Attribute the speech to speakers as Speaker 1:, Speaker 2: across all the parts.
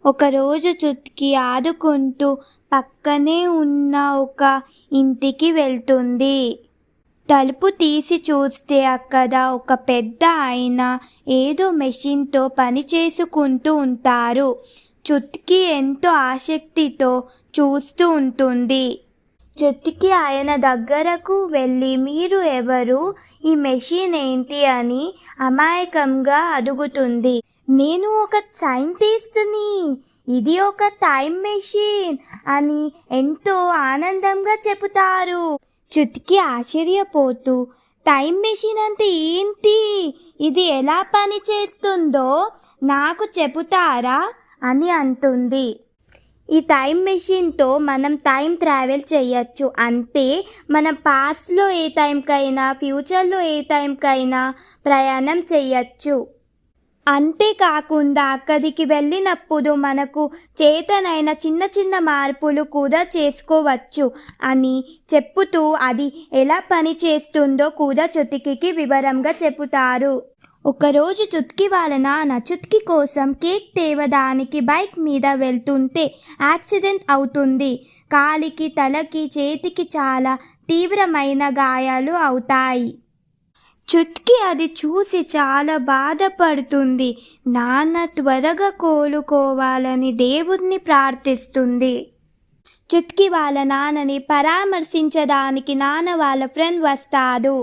Speaker 1: ఒకరోజు చుట్కీ ఆడుకుంటూ పక్కనే ఉన్న ఒక ఇంటికి వెళ్తుంది. తలుపు తీసి చూస్తే అక్కడ ఒక పెద్ద ఆయన ఏదో మెషిన్తో పని చేసుకుంటూ ఉంటారు. చుట్కీ ఎంతో ఆసక్తితో చూస్తూ ఉంటుంది. చుట్కీ ఆయన దగ్గరకు వెళ్ళి, మీరు ఎవరు, ఈ మెషిన్ ఏంటి అని అమాయకంగా అడుగుతుంది. నేను ఒక సైంటిస్ట్ని, ఇది ఒక టైం మెషిన్ అని ఎంతో ఆనందంగా చెబుతారు. చుట్కీ ఆశ్చర్యపోతూ, టైం మెషిన్ అంటే ఏంటి, ఇది ఎలా పని చేస్తుందో నాకు చెబుతారా అని అంటుంది. ఈ టైం మెషిన్తో మనం టైం ట్రావెల్ చేయొచ్చు. అంటే మనం పాస్ట్లో ఏ టైంకైనా, ఫ్యూచర్లో ఏ టైంకైనా ప్రయాణం చేయొచ్చు. అంతేకాకుండా అక్కడికి వెళ్ళినప్పుడు మనకు చేతనైన చిన్న చిన్న మార్పులు కూడా చేసుకోవచ్చు అని చెప్పుతూ అది ఎలా పని చేస్తుందో కూడా చుట్కీకి వివరంగా చెబుతారు. ఒకరోజు చుట్కీ వాళ్ళ నాన్న చుట్కీ కోసం కేక్ తేవడానికి బైక్ మీద వెళ్తుంటే యాక్సిడెంట్ అవుతుంది. కాలికి, తలకి, చేతికి చాలా తీవ్రమైన గాయాలు అవుతాయి. చుట్కీ అది చూసి చాలా బాధపడుతుంది. నాన్న త్వరగా కోలుకోవాలని దేవుణ్ణి ప్రార్థిస్తుంది. చుట్కీ వాళ్ళ నాన్నని పరామర్శించడానికి నాన్న వాళ్ళ ఫ్రెండ్ వస్తాడు.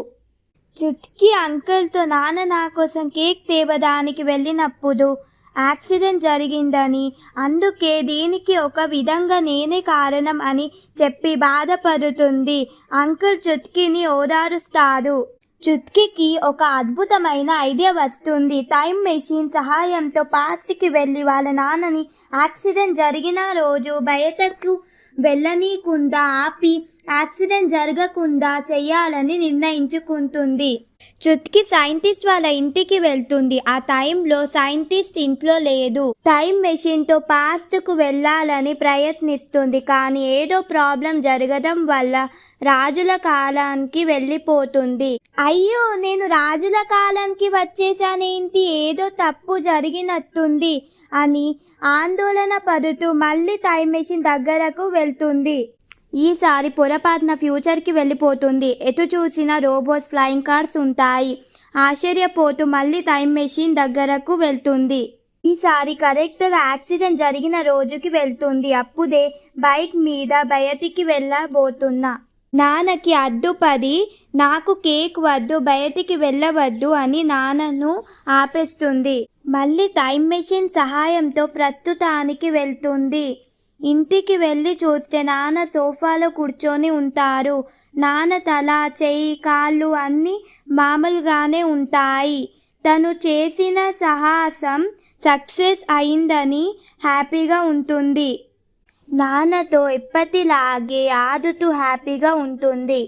Speaker 1: చుట్కీ అంకుల్తో, నాన్న నా కోసం కేక్ తేవడానికి వెళ్ళినప్పుడు యాక్సిడెంట్ జరిగిందని, అందుకే దీనికి ఒక విధంగా నేనే కారణం అని చెప్పి బాధపడుతుంది. అంకుల్ చుట్కీని ఓదారుస్తాడు. చుట్కీకి ఒక అద్భుతమైన ఐడియా వస్తుంది. టైం మెషిన్ సహాయంతో పాస్ట్కి వెళ్ళి వాళ్ళ నాన్నని యాక్సిడెంట్ జరిగిన రోజు బయటకు వెళ్ళనీయకుండా ఆపి యాక్సిడెంట్ జరగకుండా చెయ్యాలని నిర్ణయించుకుంటుంది. చుట్కీ సైంటిస్ట్ వాళ్ళ ఇంటికి వెళ్తుంది. ఆ టైంలో సైంటిస్ట్ ఇంట్లో లేదు. టైం మెషిన్తో పాస్ట్కు వెళ్ళాలని ప్రయత్నిస్తుంది. కానీ ఏదో ప్రాబ్లం జరగడం వల్ల రాజుల కాలానికి వెళ్ళిపోతుంది. అయ్యో, నేను రాజుల కాలానికి వచ్చేసానేంటి, ఏదో తప్పు జరిగినట్టుంది అని ఆందోళన పడుతూ మళ్ళీ టైం మెషిన్ దగ్గరకు వెళ్తుంది. ఈసారి పొరపాటున ఫ్యూచర్కి వెళ్ళిపోతుంది. ఎటు చూసిన రోబోట్స్, ఫ్లయింగ్ కార్స్ ఉంటాయి. ఆశ్చర్యపోతూ మళ్ళీ టైం మెషిన్ దగ్గరకు వెళ్తుంది. ఈసారి కరెక్ట్గా యాక్సిడెంట్ జరిగిన రోజుకి వెళ్తుంది. అప్పుడే బైక్ మీద బయటికి వెళ్ళబోతున్నా నాన్నకి అడ్డుపడి, నాకు కేక్ వద్దు, బయటికి వెళ్ళవద్దు అని నాన్నను ఆపేస్తుంది. మళ్ళీ టైం మెషిన్ సహాయంతో ప్రస్తుతానికి వెళ్తుంది. ఇంటికి వెళ్ళి చూస్తే నాన్న సోఫాలో కూర్చొని ఉంటారు. నాన్న తల, చెయ్యి, కాళ్ళు అన్నీ మామూలుగానే ఉంటాయి. తను చేసిన సాహసం సక్సెస్ అయిందని హ్యాపీగా ఉంటుంది. నాన్నతో ఎప్పటిలాగే ఆడుతూ హ్యాపీగా ఉంటుంది.